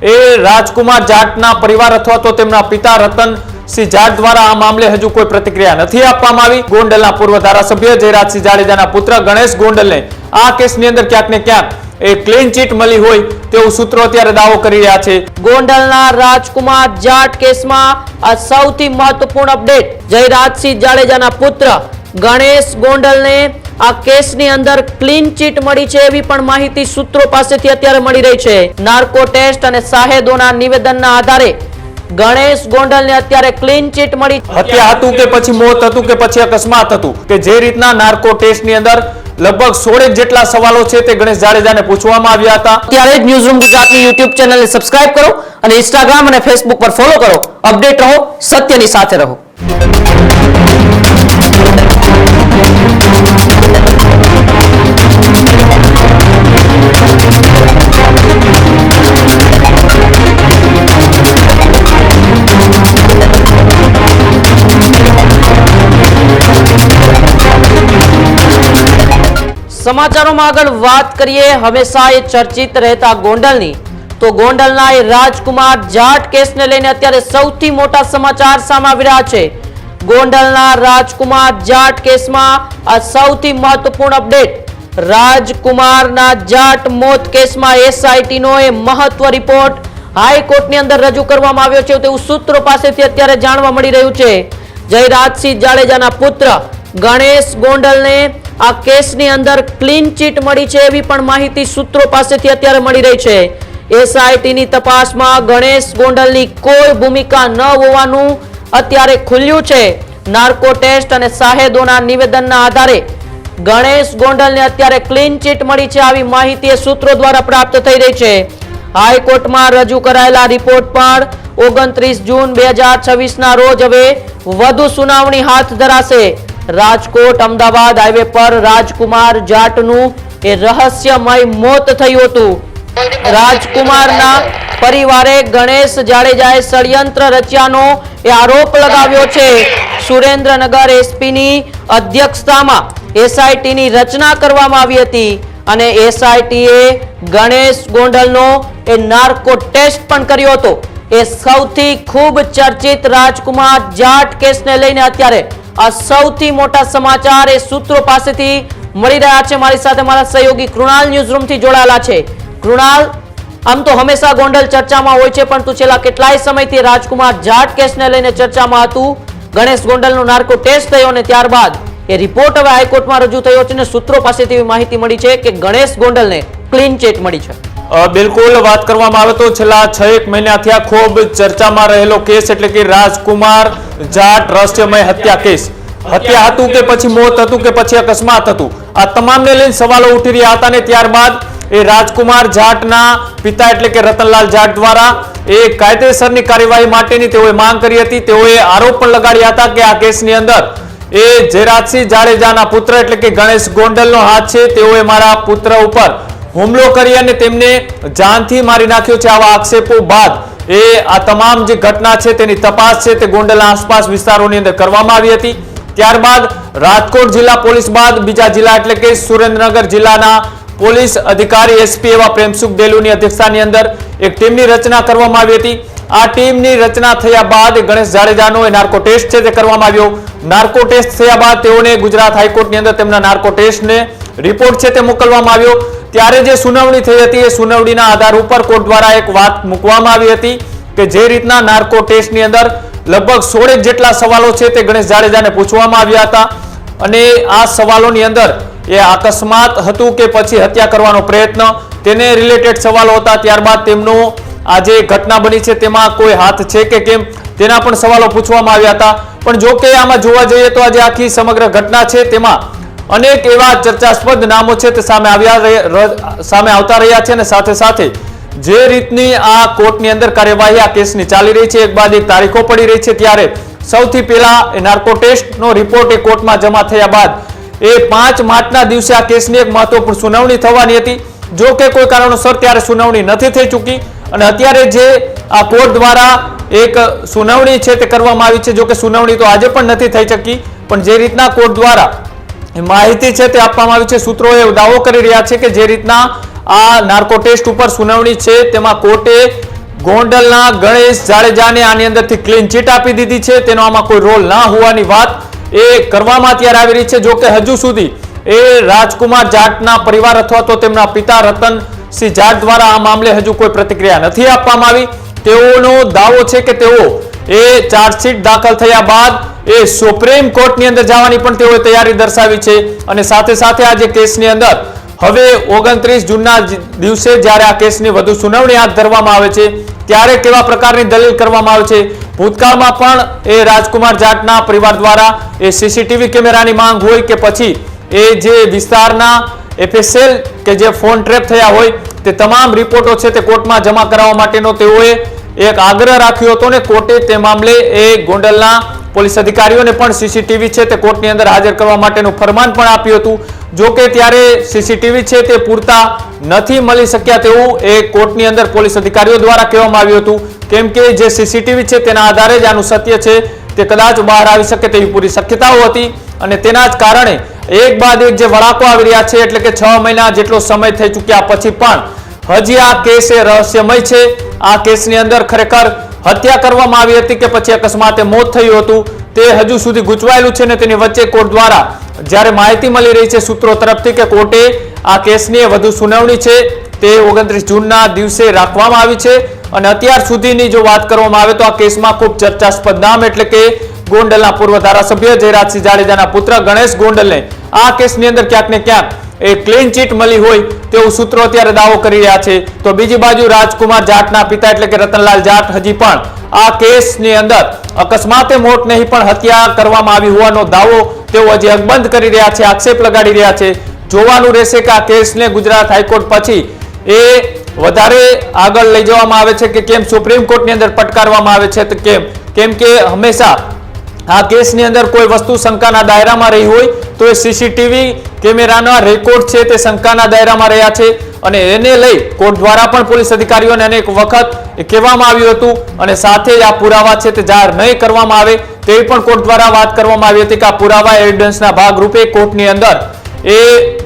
એ રાજકુમાર જાટના પરિવાર અથવા તો તેમના પિતા રતનસિંહ જાટ દ્વારા આ મામલે હજુ કોઈ પ્રતિક્રિયા નથી આપવામાં આવી। ગોંડલના પૂર્વ ધારાસભ્ય જયરાજસિંહ જાડેજાના પુત્ર ગણેશ ગોંડલને આ કેસની અંદર ક્યાંક ને ક્યાંક એક ક્લીન ચીટ મળી હોય તેવું સૂત્રો અત્યારે દાવો કરી રહ્યા છે। ગોંડલના રાજકુમાર જાટ કેસમાં આ સૌથી મહત્વપૂર્ણ અપડેટ। જયરાજસિંહ જાડેજાના પુત્ર ગણેશ ગોંડલને આ કેસની અંદર ક્લીન ચીટ મળી છે એવી પણ માહિતી સૂત્રો પાસેથી અત્યારે મળી રહી છે। નાર્કો ટેસ્ટ અને સાહેદોના નિવેદનના આધારે ગણેશ ગોંડલને અત્યારે ક્લીન ચીટ મળી। હત્યા હતું કે પછી મોત હતું કે પછી અકસ્માત હતું કે જે રીતના નાર્કો ટેસ્ટની અંદર લગભગ 16 જેટલા સવાલો છે તે ગણેશ જાડેજાને પૂછવામાં આવ્યા હતા। ત્યારે જ ન્યૂઝરૂમ ગુજરાતની YouTube ચેનલને સબસ્ક્રાઇબ કરો અને Instagram અને Facebook પર ફોલો કરો। અપડેટ રહો, સત્યની સાથે રહો। સમાચારોમાં આગળ વાત કરીએ હંમેશા એ ચર્ચિત રહેતા ગોંડલની, તો ગોંડલના એ રાજકુમાર જાટ કેસને લઈને અત્યારે સૌથી મોટા સમાચાર સામે આવી રહ્યા છે। ગોંડલના રાજકુમાર જાટ કેસમાં આ સૌથી મહત્વપૂર્ણ અપડેટ। રાજકુમારના જાટ મોત કેસમાં SIT નો એ મહત્વ રિપોર્ટ હાઈકોર્ટની અંદર રજૂ કરવામાં આવ્યો છે તેવું સૂત્રો પાસેથી અત્યારે જાણવા મળી રહ્યું છે। જયરાજસિંહ જાડેજાના પુત્ર ગણેશ ગોંડલને આ કેસની અંદર ક્લીન ચીટ મળી છે એવી પણ માહિતી સૂત્રો પાસેથી અત્યારે મળી રહી છે। SIT ની તપાસમાં ગણેશ ગોંડલની કોઈ ભૂમિકા ન હોવાનું અત્યારે ખુલ્યું છે। નાર્કો ટેસ્ટ અને સાહેદોના નિવેદનના આધારે ગણેશ ગોંડલને અત્યારે ક્લીન ચીટ મળી છે આવી માહિતી સૂત્રો દ્વારા પ્રાપ્ત થઈ રહી છે। હાઈકોર્ટમાં રજૂ કરાયેલા રિપોર્ટ પર 29 જૂન 2026 ના રોજ હવે વધુ સુનાવણી હાથ ધરાશે। રાજકોટ અમદાવાદ હાઈવે પર રાજકુમાર જાટનું એ રહસ્યમય મોત થયું હતું। રાજકુમારના પરિવારે ગણેશ જાડેજાએ ષડયંત્ર રચ્યાનો એ આરોપ લગાવ્યો છે। સુરેન્દ્રનગર એસપીની અધ્યક્ષતામાં SIT ની રચના કરવામાં આવી હતી અને SIT એ ગણેશ ગોંડલનો એ નાર્કો ટેસ્ટ પણ કર્યો હતો। એ સૌથી ખૂબ ચર્ચિત રાજકુમાર જાટ કેસને લઈને અત્યારે આ સૌથી મોટા સમાચાર એ સૂત્રો પાસેથી મળી રહ્યા છે। મારી સાથે મારા સહયોગી કૃણાલ ન્યૂઝરૂમથી જોડાયેલા છે। કૃણાલ, આમ તો હંમેશા ગોંડલ ચર્ચામાં હોય છે પરંતુ છેલ્લા કેટલાય સમયથી રાજકુમાર જાટ કેસને લઈને ચર્ચામાં હતું। ગણેશ ગોંડલનો નાર્કો ટેસ્ટ થયો અને ત્યારબાદ એ રિપોર્ટ હવે હાઈકોર્ટમાં રજૂ થયો છે અને સૂત્રો પાસેથી માહિતી મળી છે કે ગણેશ ગોંડલને ક્લીન ચીટ મળી છે। બિલકુલ વાત કરવામાં આવે તો છેલ્લા 6 મહિનાથી આ ખૂબ ચર્ચામાં રહેલો કેસ એટલે કે રાજકુમાર જાટ રહસ્યમય હત્યા કેસ। હત્યા હતું કે પછી મોત હતું કે પછી અકસ્માત હતું, આ તમામને લઈને સવાલો ઉઠી રહ્યા હતા અને ત્યારબાદ એ રાજકુમાર જાટના પિતા એટલે કે રતનલાલ જાટ દ્વારા એ કાયદેસરની કાર્યવાહી માટેની તેઓએ માંગ કરી હતી। તેઓએ આરોપ પણ લગાડ્યા હતા કે આ કેસની અંદર એ જયરાજસિંહ જાડેજાના પુત્ર એટલે કે ગણેશ ગોંડલનો હાથ છે। તેઓએ મારા પુત્ર ઉપર હુમલો કરી અને તેમને જાનથી મારી નાખ્યો છે આવા આક્ષેપો બાદ એ આ તમામ જે ઘટના છે તેની તપાસ છે તે ગોંડલના આસપાસ વિસ્તારોની અંદર કરવામાં આવી હતી। ત્યારબાદ રાજકોટ જિલ્લા પોલીસ બાદ બીજા જિલ્લા એટલે કે સુરેન્દ્રનગર જિલ્લાના પોલીસ અધિકારી SP એવા પ્રેમસુખ ડેલુની અધ્યક્ષતાની અંદર એક ટીમની રચના કરવામાં આવી હતી। આ ટીમની રચના થયા બાદ ગણેશ જાડેજાનો એ નાર્કો ટેસ્ટ છે તે કરવામાં આવ્યો। નાર્કો ટેસ્ટ થયા બાદ તેઓને ગુજરાત હાઈકોર્ટની અંદર તેમના નાર્કો ટેસ્ટને રિપોર્ટ છે તે મોકલવામાં આવ્યો। ત્યારે જે સુનાવણી થઈ હતી એ સુનાવણીના આધાર ઉપર કોર્ટ દ્વારા એક વાત મૂકવામાં આવી હતી કે જે રીતના નાર્કો ટેસ્ટની અંદર લગભગ 16 જેટલા સવાલો છે તે ગણેશ જાડેજાને પૂછવામાં આવ્યા હતા અને આ સવાલોની અંદર એ અકસ્માત હતું કે પછી હત્યા કરવાનો પ્રયત્ન તેને રિલેટેડ સવાલો હતા। ત્યારબાદ તેમનો આ જે ઘટના બની છે તેમાં કોઈ હાથ છે કે કેમ તેના પણ સવાલો પૂછવામાં આવ્યા હતા। પણ જો કે આમાં જોવા જઈએ તો આજે આખી સમગ્ર ઘટના છે તેમાં અનેક એવા ચર્ચાસ્પદ નામો છે તે સામે આવતા રહ્યા છે અને સાથે સાથે જે રીતની આ કોર્ટની અંદર કાર્યવાહી આ કેસની ચાલી રહી છે, એક બાદ એક તારીખો પડી રહી છે, ત્યારે સૌથી પહેલા નાર્કો ટેસ્ટનો રિપોર્ટ એ કોર્ટમાં જમા થયા બાદ એ 5 માર્ચના દિવસે આ કેસની એક મહત્વપૂર્ણ સુનાવણી થવાની હતી। જો કે કોઈ કારણોસર ત્યારે સુનાવણી નથી થઈ ચૂકી અને અત્યારે જે આ કોર્ટ દ્વારા એક સુનાવણી છે તે કરવામાં આવી છે। જો કે સુનાવણી તો આજે પણ નથી થઈ શકી, પણ જે રીતના કોર્ટ દ્વારા માહિતી છે તે આપવામાં આવી છે, સૂત્રોએ દાવો કરી રહ્યા છે કે જે રીતના આ નાર્કો ટેસ્ટ ઉપર સુનાવણી છે તેમાં કોર્ટે ગોંડલના ગણેશ જાડેજાને આની અંદરથી ક્લીન ચીટ આપી દીધી છે. તેનો આમાં કોઈ રોલ ના હોવાની વાત એ કરવામાં અત્યારે આવી રહી છે. જો કે હજુ સુધી એ રાજકુમાર જાટના પરિવાર અથવા તો તેમના પિતા રતનસિંહ જાટ દ્વારા આ મામલે હજુ કોઈ પ્રતિક્રિયા નથી આપવામાં આવી. તેઓનો દાવો છે કે તેઓ એ ચાર્જશીટ દાખલ થયા બાદ એ સુપ્રીમ કોર્ટની અંદર જવાની પણ તેઓએ તૈયારી દર્શાવી છે. અને સાથે સાથે આ જે કેસની અંદર હવે 29 જૂનના દિવસે જ્યારે આ કેસની વધુ સુનાવણી હાથ ધરવામાં આવે છે ત્યારે કેવા પ્રકારની દલીલ કરવામાં આવે છે. ભૂતકાળમાં પણ એ રાજકુમાર જાટના પરિવાર દ્વારા એ સીસીટીવી કેમેરાની માંગ હોય કે પછી એ જે વિસ્તારના એફએસએલ કે જે ફોન ટ્રેપ થયા હોય તે તમામ રિપોર્ટો છે તે કોર્ટમાં જમા કરાવવા માટેનો તેઓએ એક આગ્રહ રાખ્યો હતો ને કોર્ટે તે મામલે એ ગોંડલના પોલીસ અધિકારીઓને પણ સીસીટીવી છે તે કોર્ટની અંદર હાજર કરવા માટેનું ફરમાન પણ આપ્યું હતું. જો કે ત્યારે સીસીટીવી છે તે પૂરતા નથી મળી શક્યા તેવું એ કોર્ટની અંદર પોલીસ અધિકારીઓ દ્વારા કહેવામાં આવ્યું હતું. કેમ કે જે સીસીટીવી છે તેના આધારે જ આનું સત્ય છે તે કદાચ બહાર આવી શકે તેવી પૂરી શક્યતાઓ હતી. અને તેના જ કારણે એક બાદ એક જે વળાંકો આવી રહ્યા છે એટલે કે 6 મહિના જેટલો સમય થઈ ચૂક્યા પછી પણ હજી આ કેસ એ રહસ્યમય છે. આ કેસની અંદર ખરેખર હત્યા કરવામાં આવી હતી કે પછી અકસ્માતે મોત થયું હતું તે હજુ સુધી ગૂંચવાયેલું છે. ને તેની વચ્ચે કોર્ટ દ્વારા જ્યારે માહિતી મળી રહી છે સૂત્રો તરફથી કે કોર્ટે આ કેસની વધુ સુનાવણી છે તે 29 જૂનના દિવસે રાખવામાં આવી છે. અને અત્યાર સુધીની જો વાત કરવામાં આવે તો આ કેસમાં ખૂબ ચર્ચાસ્પદ નામ એટલે કે ગોંડલના પૂર્વ ધારાસભ્ય જયરાજસિંહ જાડેજાના પુત્ર ગણેશ ગોંડલને આ કેસની અંદર ક્યાંક ને ક્યાંક એ ક્લીન ચીટ મળી હોય તેવું સૂત્રો અત્યારે દાવો કરી રહ્યા છે. તો બીજી બાજુ રાજકુમાર જાટના પિતા એટલે કે રતનલાલ જાટ હજી પણ આ કેસની અંદર અકસ્માતે મોત નહીં પણ હત્યા કરવામાં આવી હોવાનો દાવો તેઓ હજી અકબંધ કરી રહ્યા છે, આક્ષેપ લગાડી રહ્યા છે. જોવાનું રહેશે કે આ કેસને ગુજરાત હાઈકોર્ટ પછી એ વધારે આગળ લઈ જવામાં આવે છે કે કેમ, સુપ્રીમ કોર્ટની અંદર પટકારવામાં આવે છે તો કેમ કે હંમેશા આ કેસની અંદર કોઈ વસ્તુ શંકાના દાયરામાં રહી હોય તો એ સીસીટીવી કેમેરાના રેકોર્ડ છે તે શંકાના દાયરામાં રહ્યા છે. અને એને લઈ કોર્ટ દ્વારા પણ પોલીસ અધિકારીઓને અનેક વખત કહેવામાં આવ્યું હતું અને સાથે જ આ પુરાવા છે તે જાહેર નહીં કરવામાં આવે તેવી પણ કોર્ટ દ્વારા વાત કરવામાં આવી હતી કે આ પુરાવા એવિડન્સના ભાગરૂપે કોર્ટની અંદર એ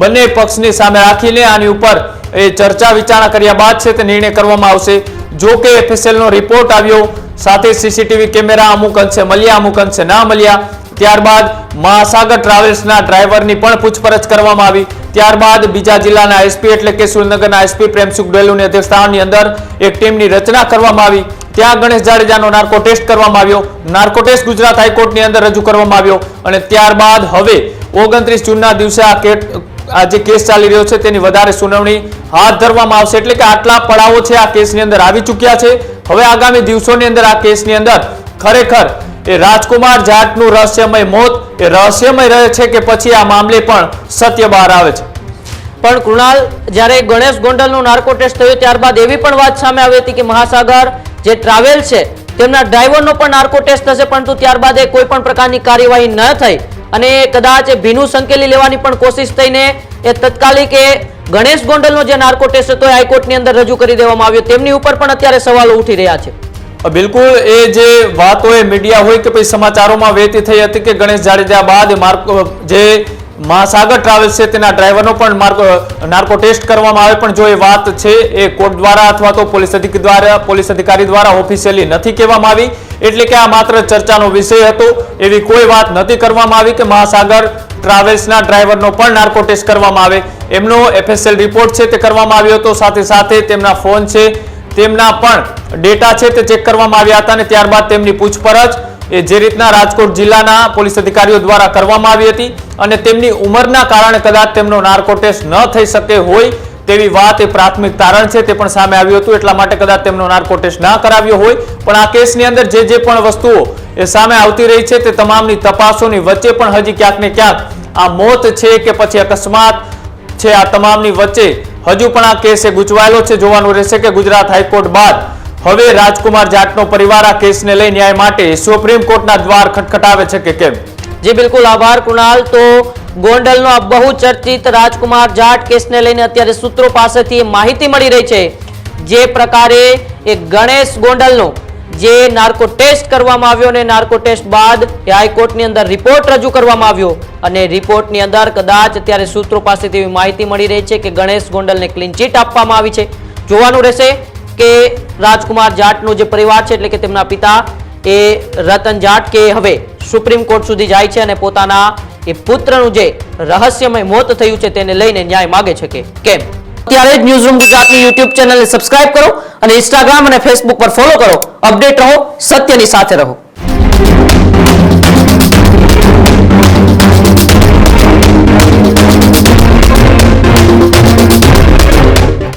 બંને પક્ષની સામે રાખીને આની ઉપર એ ચર્ચા વિચારણા કર્યા બાદ છે તે નિર્ણય કરવામાં આવશે. જો કે એફએસએલ નો રિપોર્ટ આવ્યો, સાથે સીસીટીવી કેમેરા અમુક અંશે મળ્યા, અમુક અંશે ના મળ્યા. ત્યારબાદ મહાસાગર ટ્રાવેલ્સના ડ્રાઈવરની પણ પૂછપરછ કરવામાં આવી. ત્યારબાદ બીજા જિલ્લાના એસપી એટલે કે સુરેન્દ્રનગરના એસપી પ્રેમસુખ ડોયલુની અધ્યક્ષતાની અંદર એક ટીમની રચના કરવામાં આવી. ત્યાં ગણેશ જાડેજાનો નાર્કો ટેસ્ટ કરવામાં આવ્યો. નાર્કો ટેસ્ટ ગુજરાત હાઈકોર્ટની અંદર રજૂ કરવામાં આવ્યો અને ત્યારબાદ હવે 29 જૂનના દિવસે આ જે કેસ ચાલી રહ્યો છે તેની વધારે સુનાવણી હાથ ધરવામાં આવશે. એટલે કે આટલા પડાવો છે આ કેસની અંદર આવી ચૂક્યા છે. હવે આગામી દિવસોની અંદર આ કેસની અંદર ખરેખર એ રાજકુમાર જાટનું રહસ્યમય મોત એ રહસ્યમય રહે છે કે પછી આ મામલે પણ સત્ય બહાર આવે છે. પણ કૃણાલ, જ્યારે ગણેશ ગોંડલનો નાર્કો ટેસ્ટ થયો ત્યારબાદ એવી પણ વાત સામે આવી હતી કે મહાસાગર જે ટ્રાવેલ છે તેમના ડ્રાઈવરનો પણ નાર્કો ટેસ્ટ થશે, પરંતુ ત્યારબાદ એ કોઈ પણ પ્રકારની કાર્યવાહી ન થઈ અને કદાચ ભીનું સંકેલી લેવાની પણ કોશિશ થઈને એ તત્કાલિક એ ગણેશ ગોંડલનો જે નાર્કો ટેસ્ટ હતો એ હાઈકોર્ટની અંદર રજૂ કરી દેવામાં આવ્યો. તેમની ઉપર પણ અત્યારે સવાલો ઉઠી રહ્યા છે. બિલકુલ, એ જે વાતો એ મીડિયા હોય કે પછી સમાચારોમાં વહેતી થઈ હતી કે ગણેશ જાડેજા બાદ જે મહાસાગર ટ્રાવેલ્સ છે તેના ડ્રાઈવરનો પણ નાર્કો ટેસ્ટ કરવામાં આવે, પણ જો એ વાત છે એ કોર્ટ દ્વારા અથવા તો પોલીસ અધિકારી દ્વારા ઓફિશિયલી નથી કહેવામાં આવી. એટલે કે આ માત્ર ચર્ચાનો વિષય હતો, એવી કોઈ વાત નથી કરવામાં આવી કે મહાસાગર ટ્રાવેલ્સના ડ્રાઈવરનો પણ નાર્કો ટેસ્ટ કરવામાં આવે. એમનો એફએસએલ રિપોર્ટ છે તે કરવામાં આવ્યો હતો, સાથે સાથે તેમના ફોન છે તેમના પણ ડેટા છે તે ચેક કરવામાં આવ્યા હતા અને ત્યારબાદ તેમની પૂછપરછ એ જે રીતના રાજકોટ જિલ્લાના પોલીસ અધિકારીઓ દ્વારા કરવામાં આવી હતી અને તેમની ઉંમરના કારણે કદાચ તેમનો નાર્કો ટેસ્ટ ન થઈ શકે હોય તેવી વાત એ પ્રાથમિક તારણ છે તે પણ સામે આવ્યું હતું. એટલા માટે કદાચ તેમનો નાર્કો ટેસ્ટ ના કરાવ્યો હોય. પણ આ કેસની અંદર જે પણ વસ્તુઓ એ સામે આવતી રહી છે તે તમામની તપાસોની વચ્ચે પણ હજી ક્યાંક ને ક્યાંક આ મોત છે કે પછી અકસ્માત છે, આ તમામની વચ્ચે હજુ પણ આ કેસ એ ગૂંચવાયેલો છે. જોવાનું રહેશે કે ગુજરાત હાઈકોર્ટ બાદ હવે રાજકુમાર જાટનો પરિવાર આ કેસને લઈ ન્યાય માટે સુપ્રીમ કોર્ટના દ્વાર ખટખટાવે છે કે કેમ. જી બિલકુલ, આભાર કૃણાલ. તો ગોંડલનો આ બહુ ચર્ચિત રાજકુમાર જાટ કેસને લઈને અત્યારે સૂત્રો પાસેથી માહિતી મળી રહી છે. જે પ્રકારે એ ગણેશ ગોંડલનો જે નાર્કો ટેસ્ટ કરવામાં આવ્યો અને નાર્કો ટેસ્ટ બાદ એ હાઈકોર્ટની અંદર રિપોર્ટ રજૂ કરવામાં આવ્યો અને રિપોર્ટની અંદર કદાચ અત્યારે સૂત્રો પાસેથી માહિતી મળી રહી છે કે ગણેશ ગોંડલને ક્લીન ચીટ આપવામાં આવી છે. જોવાનું રહેશે કે રાજકુમાર જાટનો જે પરિવાર છે એટલે કે તેમના પિતા એ રતન જાટ કે હવે સુપ્રીમ કોર્ટ સુધી જાય છે અને પોતાના એ પુત્રનું જે રહસ્યમય મોત થયું છે તેને લઈને ન્યાય માગે છે કે કેમ? ત્યારે જ ન્યૂઝરૂમ ગુજરાતની યુટ્યુબ ચેનલને સબસ્ક્રાઇબ કરો અને ઇન્સ્ટાગ્રામ અને ફેસબુક પર ફોલો કરો. અપડેટ રહો, સત્યની સાથે રહો.